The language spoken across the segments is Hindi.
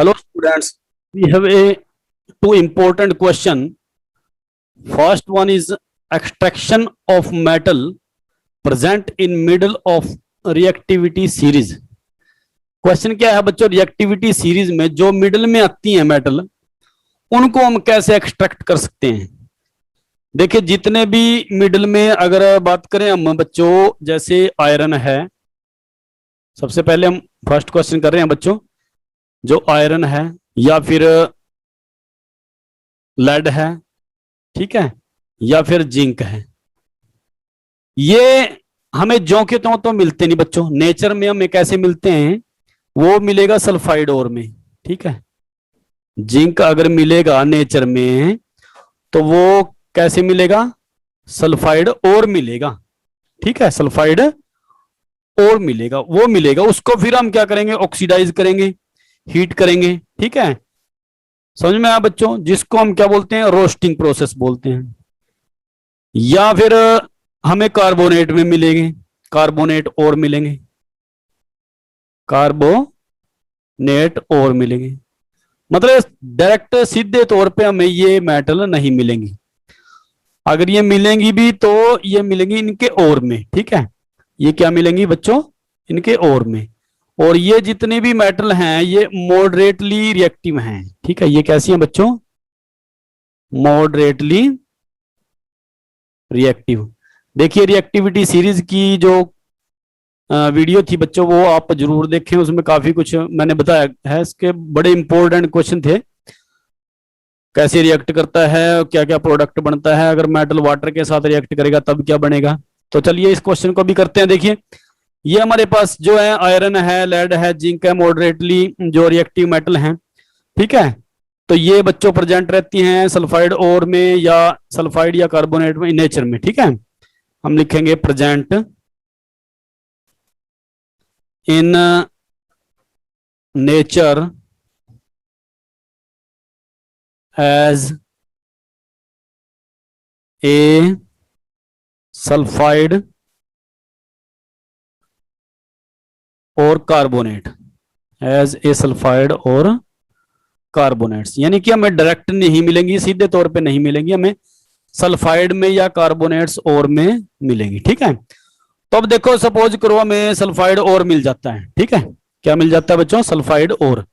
Hello students, we have a two important question. First one is extraction of metal present in middle of reactivity series. Question क्या है बच्चों, रिएक्टिविटी सीरीज में जो मिडल में आती है मेटल, उनको हम कैसे एक्सट्रैक्ट कर सकते हैं। देखिए जितने भी मिडल में अगर बात करें हम बच्चों, जैसे आयरन है, सबसे पहले हम फर्स्ट क्वेश्चन कर रहे हैं बच्चों, जो आयरन है या फिर लेड है, ठीक है, या फिर जिंक है, ये हमें ज्यों के त्यों तो मिलते नहीं बच्चों। नेचर में हमें कैसे मिलते हैं, वो मिलेगा सल्फाइड ओर में, ठीक है। जिंक अगर मिलेगा नेचर में तो वो कैसे मिलेगा, सल्फाइड ओर मिलेगा, ठीक है, सल्फाइड ओर मिलेगा, वो मिलेगा। उसको फिर हम क्या करेंगे, ऑक्सीडाइज करेंगे, हीट करेंगे, ठीक है। समझ में आया बच्चों, जिसको हम क्या बोलते हैं, रोस्टिंग प्रोसेस बोलते हैं। या फिर हमें कार्बोनेट में मिलेंगे, कार्बोनेट और मिलेंगे, कार्बोनेट और मिलेंगे, मतलब डायरेक्ट सीधे तौर पे हमें ये मेटल नहीं मिलेंगी। अगर ये मिलेंगी भी तो ये मिलेंगी इनके और में, ठीक है। ये क्या मिलेंगी बच्चों, इनके और में। और ये जितने भी मेटल हैं ये मॉडरेटली रिएक्टिव हैं, ठीक है। ये कैसी हैं बच्चों, मॉडरेटली रिएक्टिव। देखिए रिएक्टिविटी सीरीज की जो वीडियो थी बच्चों, वो आप जरूर देखें, उसमें काफी कुछ मैंने बताया है। इसके बड़े इंपॉर्टेंट क्वेश्चन थे, कैसे रिएक्ट करता है, क्या क्या प्रोडक्ट बनता है, अगर मेटल वाटर के साथ रिएक्ट करेगा तब क्या बनेगा। तो चलिए इस क्वेश्चन को भी करते हैं। देखिए ये हमारे पास जो है आयरन है, लेड है, जिंक है, मॉडरेटली जो रिएक्टिव मेटल हैं, ठीक है। तो ये बच्चों प्रेजेंट रहती हैं सल्फाइड ओर में या सल्फाइड या कार्बोनेट में, नेचर में, ठीक है। हम लिखेंगे present in nature as a sulphide और कार्बोनेट, एज ए सल्फाइड और कार्बोनेट्स, यानी कि हमें डायरेक्ट नहीं मिलेंगी, सीधे तौर पे नहीं मिलेंगी, हमें सल्फाइड में या कार्बोनेट्स और में मिलेंगी, ठीक है। तो अब देखो सपोज करो हमें सल्फाइड और मिल जाता है, ठीक है। क्या मिल जाता है बच्चों, सल्फाइड और।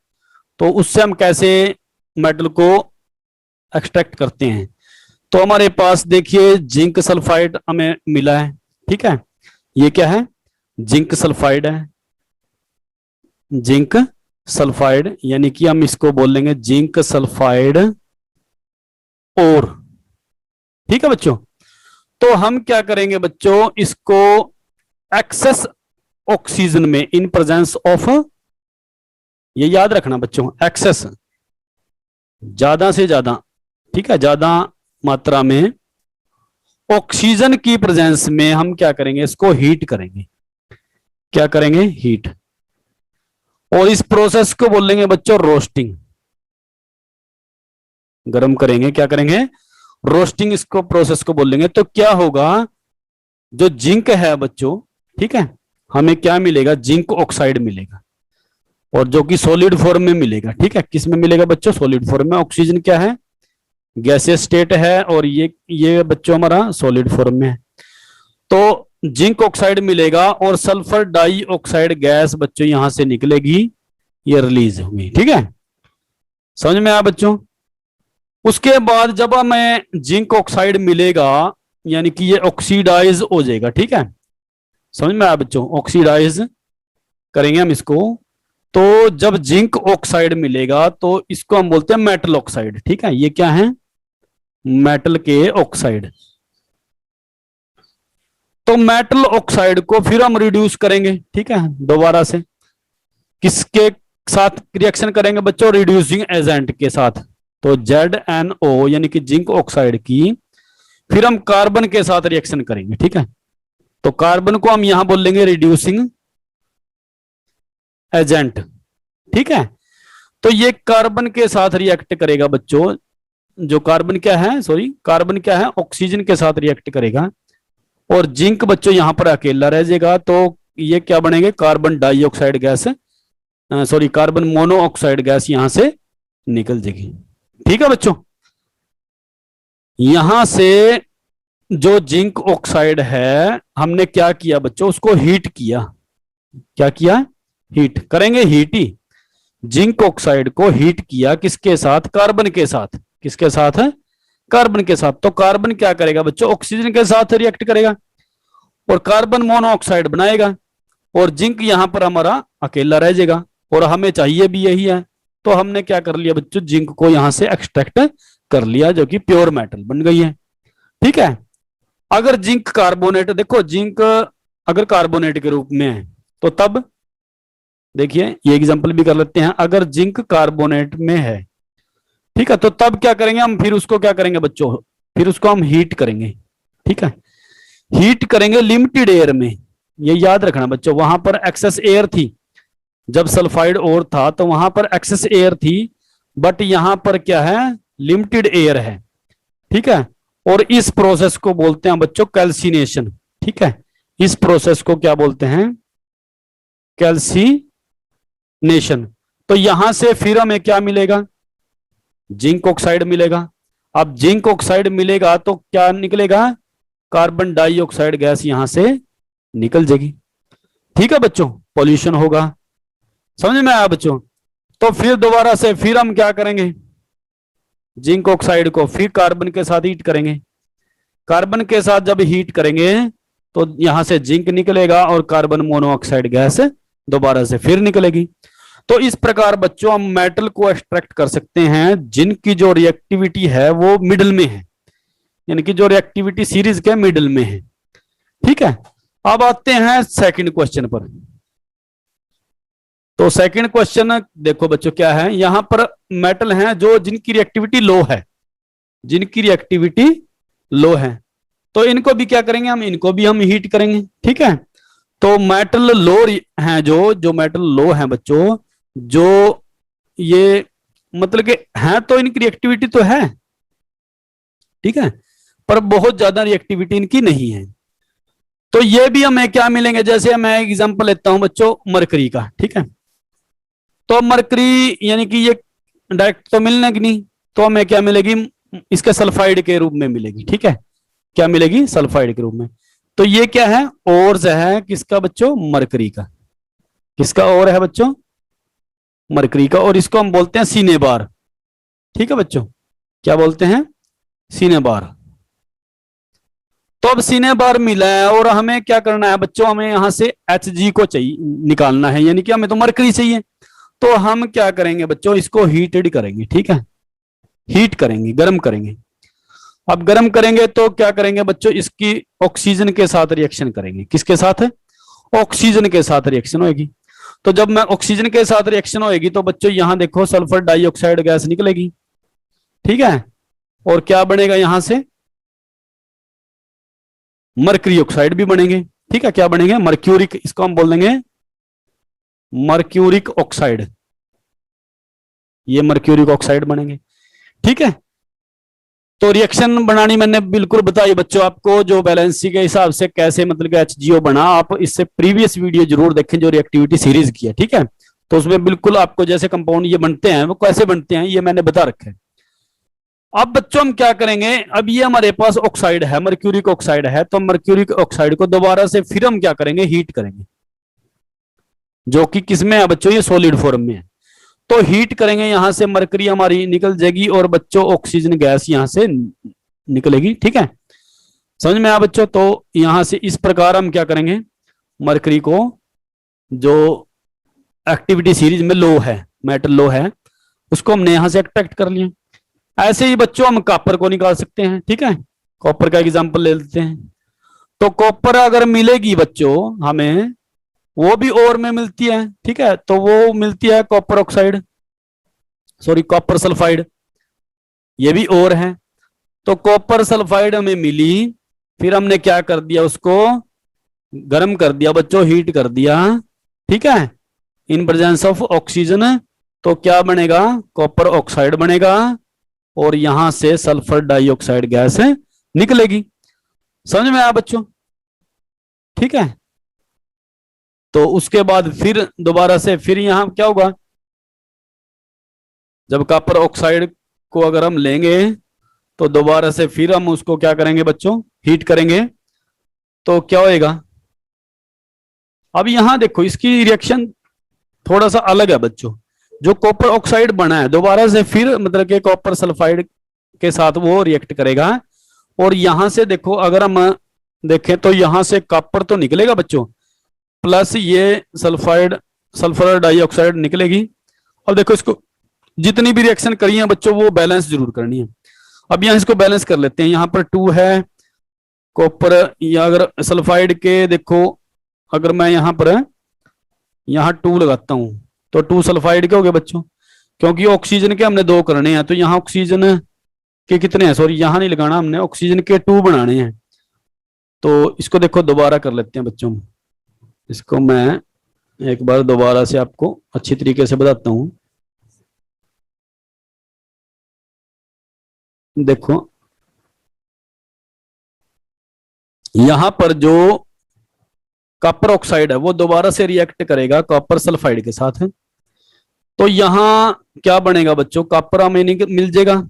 तो उससे हम कैसे मेटल को एक्सट्रैक्ट करते हैं। तो हमारे पास देखिए जिंक सल्फाइड हमें मिला है, ठीक है। ये क्या है, जिंक सल्फाइड है, जिंक सल्फाइड, यानी कि हम इसको बोल लेंगे जिंक सल्फाइड और, ठीक है बच्चों। तो हम क्या करेंगे बच्चों, इसको एक्सेस ऑक्सीजन में, इन प्रेजेंस ऑफ, ये याद रखना बच्चों, एक्सेस ज्यादा से ज्यादा, ठीक है, ज्यादा मात्रा में ऑक्सीजन की प्रेजेंस में हम क्या करेंगे, इसको हीट करेंगे। क्या करेंगे, हीट। और इस प्रोसेस को बोलेंगे बच्चों रोस्टिंग, गर्म करेंगे, क्या करेंगे, रोस्टिंग, इसको प्रोसेस को बोलेंगे। तो क्या होगा, जो जिंक है बच्चों, ठीक है, हमें क्या मिलेगा, जिंक ऑक्साइड मिलेगा, और जो कि सॉलिड फॉर्म में मिलेगा, ठीक है। किस में मिलेगा बच्चों, सॉलिड फॉर्म में। ऑक्सीजन क्या है, गैसियस स्टेट है, और ये बच्चों हमारा सॉलिड फॉर्म में है। तो जिंक ऑक्साइड मिलेगा और सल्फर डाइऑक्साइड गैस बच्चों यहां से निकलेगी, ये रिलीज होगी, ठीक है। समझ में आया बच्चों। उसके बाद जब हमें जिंक ऑक्साइड मिलेगा, यानी कि ये ऑक्सीडाइज हो जाएगा, ठीक है। समझ में आया बच्चों, ऑक्सीडाइज करेंगे हम इसको। तो जब जिंक ऑक्साइड मिलेगा तो इसको हम बोलते हैं मेटल ऑक्साइड, ठीक है। ये क्या है, मेटल के ऑक्साइड। तो मेटल ऑक्साइड को फिर हम रिड्यूस करेंगे, ठीक है, दोबारा से। किसके साथ रिएक्शन करेंगे बच्चों, रिड्यूसिंग एजेंट के साथ। तो ZnO यानी कि जिंक ऑक्साइड की फिर हम कार्बन के साथ रिएक्शन करेंगे, ठीक है। तो कार्बन को हम यहां बोल लेंगे रिड्यूसिंग एजेंट, ठीक है। तो ये कार्बन के साथ रिएक्ट करेगा बच्चों, जो कार्बन क्या है, सॉरी, कार्बन क्या है, ऑक्सीजन के साथ रिएक्ट करेगा, और जिंक बच्चों यहां पर अकेला रह जाएगा। तो ये क्या बनेंगे, carbon dioxide gas sorry carbon monoxide gas यहां से निकल जाएगी। ठीक है बच्चों, यहां से जो जिंक ऑक्साइड है हमने क्या किया बच्चों, उसको हीट किया। क्या किया? हीट करेंगे, हीट ही जिंक ऑक्साइड को हीट किया किसके साथ? कार्बन के साथ। किसके साथ है? कार्बन के साथ। तो कार्बन क्या करेगा बच्चों? ऑक्सीजन के साथ रिएक्ट करेगा और कार्बन मोनोऑक्साइड बनाएगा और जिंक यहां पर हमारा अकेला रह जाएगा और हमें चाहिए भी यही है। तो हमने क्या कर लिया बच्चों, जिंक को यहां से एक्सट्रैक्ट कर लिया जो कि प्योर मेटल बन गई है। ठीक है, अगर जिंक कार्बोनेट, देखो जिंक अगर कार्बोनेट के रूप में है तो तब देखिए ये एग्जांपल भी कर लेते हैं। अगर जिंक कार्बोनेट में है, ठीक है, तो तब क्या करेंगे हम? फिर उसको क्या करेंगे बच्चों? फिर उसको हम हीट करेंगे। ठीक है, हीट करेंगे लिमिटेड एयर में। ये याद रखना बच्चों, वहां पर एक्सेस एयर थी जब सल्फाइड और था, तो वहां पर एक्सेस एयर थी, बट यहां पर क्या है? लिमिटेड एयर है। ठीक है, और इस प्रोसेस को बोलते हैं बच्चों कैल्सिनेशन। ठीक है, इस प्रोसेस को क्या बोलते हैं? कैल्सिनेशन। तो यहां से फिर हमें क्या मिलेगा? जिंक ऑक्साइड मिलेगा। अब जिंक ऑक्साइड मिलेगा तो क्या निकलेगा? कार्बन डाइऑक्साइड गैस यहां से निकल जाएगी। ठीक है बच्चों, पॉल्यूशन होगा। समझ में आया बच्चों? तो फिर दोबारा से फिर हम क्या करेंगे? जिंक ऑक्साइड को फिर कार्बन के साथ हीट करेंगे। कार्बन के साथ जब हीट करेंगे तो यहां से जिंक निकलेगा और कार्बन मोनोऑक्साइड गैस दोबारा से फिर निकलेगी। तो इस प्रकार बच्चों हम मेटल को एक्सट्रैक्ट कर सकते हैं जिनकी जो रिएक्टिविटी है वो मिडिल में है, यानी कि जो रिएक्टिविटी सीरीज के मिडिल में है। ठीक है, अब आते हैं सेकंड क्वेश्चन पर। तो सेकंड क्वेश्चन देखो बच्चों क्या है, यहां पर मेटल हैं जो जिनकी रिएक्टिविटी लो है, जिनकी रिएक्टिविटी लो है, तो इनको भी क्या करेंगे हम? इनको भी हम हीट करेंगे। ठीक है, तो मेटल लो हैं जो मेटल लो हैं बच्चों, जो ये मतलब कि हैं तो इनकी रिएक्टिविटी तो है, ठीक है, पर बहुत ज्यादा रिएक्टिविटी इनकी नहीं है। तो ये भी हमें क्या मिलेंगे? जैसे मैं एग्जांपल लेता हूं बच्चों मरकरी का। ठीक है, तो मरकरी यानी कि ये डायरेक्ट तो मिलना कि नहीं, तो हमें क्या मिलेगी? इसके सल्फाइड के रूप में मिलेगी। ठीक है, क्या मिलेगी? सल्फाइड के रूप में। तो ये क्या है? ओर्स है किसका बच्चों? मरकरी का। किसका ओर है बच्चों? मरकरी का। और इसको हम बोलते हैं सिनेबार। ठीक है बच्चों, क्या बोलते हैं? सिनेबार। तो अब सिनेबार मिला है और हमें क्या करना है बच्चों? हमें यहां से Hg को चाहिए निकालना है, यानी कि हमें तो मरकरी चाहिए। तो हम क्या करेंगे बच्चों? इसको हीटेड करेंगे। ठीक है, हीट करेंगे, गर्म करेंगे। अब गर्म करेंगे तो क्या करेंगे बच्चों? इसकी ऑक्सीजन के साथ रिएक्शन करेंगे। किसके साथ? ऑक्सीजन के साथ रिएक्शन होगी। तो जब मैं ऑक्सीजन के साथ रिएक्शन होगी तो बच्चों यहां देखो सल्फर डाइऑक्साइड गैस निकलेगी। ठीक है, और क्या बनेगा यहां से? मर्क्यूरी ऑक्साइड भी बनेंगे। ठीक है, क्या बनेंगे? मर्क्यूरिक, इसको हम बोल देंगे मर्क्यूरिक ऑक्साइड। ये मर्क्यूरिक ऑक्साइड बनेंगे। ठीक है, तो रिएक्शन बनानी मैंने बिल्कुल बताई बच्चों आपको, जो बैलेंसी के हिसाब से कैसे मतलब कि HgO बना। आप इससे प्रीवियस वीडियो जरूर देखें जो रिएक्टिविटी सीरीज की है। ठीक है, तो उसमें बिल्कुल आपको जैसे कंपाउंड ये बनते हैं वो कैसे बनते हैं ये मैंने बता रखा है। अब बच्चों हम क्या करेंगे? अब ये हमारे पास ऑक्साइड है, मर्क्यूरिक ऑक्साइड है, तो मर्क्यूरिक ऑक्साइड को दोबारा से फिर हम क्या करेंगे? हीट करेंगे, जो कि किसमें है बच्चों? ये सॉलिड फॉर्म में है। तो हीट करेंगे, यहां से मरकरी हमारी निकल जाएगी और बच्चों ऑक्सीजन गैस यहां से निकलेगी। ठीक है, समझ में आया बच्चों? तो यहां से इस प्रकार हम क्या करेंगे? मरकरी को जो एक्टिविटी सीरीज में लो है, मेटल लो है, उसको हमने यहां से एक्सट्रैक्ट कर लिया। ऐसे ही बच्चों हम कॉपर को निकाल सकते हैं। ठीक है, कॉपर का एग्जाम्पल ले लेते हैं। तो कॉपर अगर मिलेगी बच्चों हमें, वो भी ओर में मिलती है। ठीक है, तो वो मिलती है copper oxide, sorry copper sulphide, ये भी ओर है। तो कॉपर सल्फाइड हमें मिली, फिर हमने क्या कर दिया? उसको गर्म कर दिया बच्चों, हीट कर दिया। ठीक है, इन प्रेजेंस ऑफ ऑक्सीजन। तो क्या बनेगा? कॉपर ऑक्साइड बनेगा और यहां से सल्फर डाइऑक्साइड गैस निकलेगी। समझ में आया बच्चों? ठीक है, तो उसके बाद फिर दोबारा से फिर यहां क्या होगा, जब कॉपर ऑक्साइड को अगर हम लेंगे तो दोबारा से फिर हम उसको क्या करेंगे बच्चों, हीट करेंगे, तो क्या होएगा। अब यहां देखो इसकी रिएक्शन थोड़ा सा अलग है बच्चों। जो कॉपर ऑक्साइड बना है दोबारा से फिर मतलब कि कॉपर सल्फाइड के साथ वो रिएक्ट करेगा, और यहां से देखो अगर हम देखें तो यहां से कॉपर तो निकलेगा बच्चों, प्लस ये सल्फाइड सल्फर डाइऑक्साइड निकलेगी। अब देखो इसको जितनी भी रिएक्शन करी है बच्चों वो बैलेंस जरूर करनी है। अब यहां इसको बैलेंस कर लेते हैं, यहां पर 2 है कॉपर, या अगर सल्फाइड के देखो अगर मैं यहां पर यहां 2 लगाता हूं तो 2 सल्फाइड के हो गए बच्चों, क्योंकि ऑक्सीजन के हमने 2 करने हैं, तो यहां ऑक्सीजन के कितने हैं, सॉरी यहां नहीं लगाना, हमने ऑक्सीजन के 2 बनाने हैं। तो इसको देखो दोबारा कर लेते हैं बच्चों, इसको मैं एक बार दोबारा से आपको अच्छी तरीके से बताता हूं। देखो यहां पर जो कॉपर ऑक्साइड है वो दोबारा से रिएक्ट करेगा कॉपर सल्फाइड के साथ, तो यहां क्या बनेगा बच्चों, कॉपर हमें मिल जाएगा,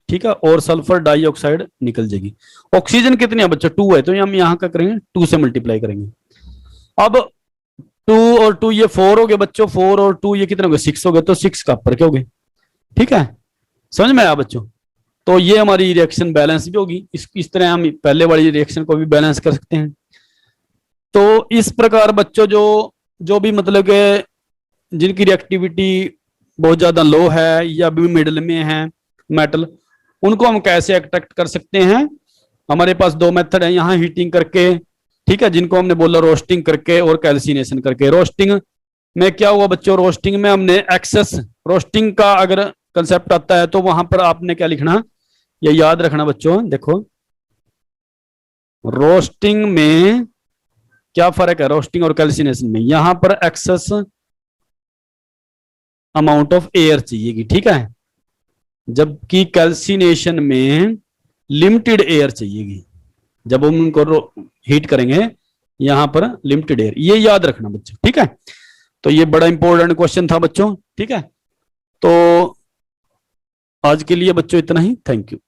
ठीक है, और सल्फर डाइऑक्साइड निकल जाएगी। ऑक्सीजन कितनी है बच्चों, 2 है, तो हम यहां क्या करेंगे 2 से मल्टीप्लाई करेंगे। अब 2 और 2 ये 4 हो गए बच्चों, 4 और 2 ये कितने हो गए 6 हो गए, तो 6 कॉपर के हो गए, ठीक है, समझ में आया बच्चों। तो ये हमारी रिएक्शन बैलेंस भी होगी, इस तरह हम पहले वाली रिएक्शन को भी बैलेंस कर सकते हैं। तो इस प्रकार बच्चों जो जो भी मतलब के जिनकी रिएक्टिविटी बहुत ज्यादा लो है या भी मिडल में है मेटल, उनको हम कैसे एक्ट्रैक्ट कर सकते हैं। हमारे पास 2 मेथड है, यहाँ हीटिंग करके, ठीक है, जिनको हमने बोला रोस्टिंग करके और कैल्सिनेशन करके। रोस्टिंग में क्या हुआ बच्चों, रोस्टिंग में हमने एक्सेस, रोस्टिंग का अगर कंसेप्ट आता है तो वहां पर आपने क्या लिखना, ये याद रखना बच्चों। देखो रोस्टिंग में क्या फर्क है रोस्टिंग और कैल्सिनेशन में, यहां पर एक्सेस अमाउंट ऑफ एयर चाहिएगी, ठीक है, जबकि कैल्सिनेशन में लिमिटेड एयर चाहिएगी। जब हम उनको हीट करेंगे यहां पर लिमिटेड एयर, ये याद रखना बच्चों, ठीक है। तो ये बड़ा इंपॉर्टेंट क्वेश्चन था बच्चों, ठीक है। तो आज के लिए बच्चों इतना ही, थैंक यू।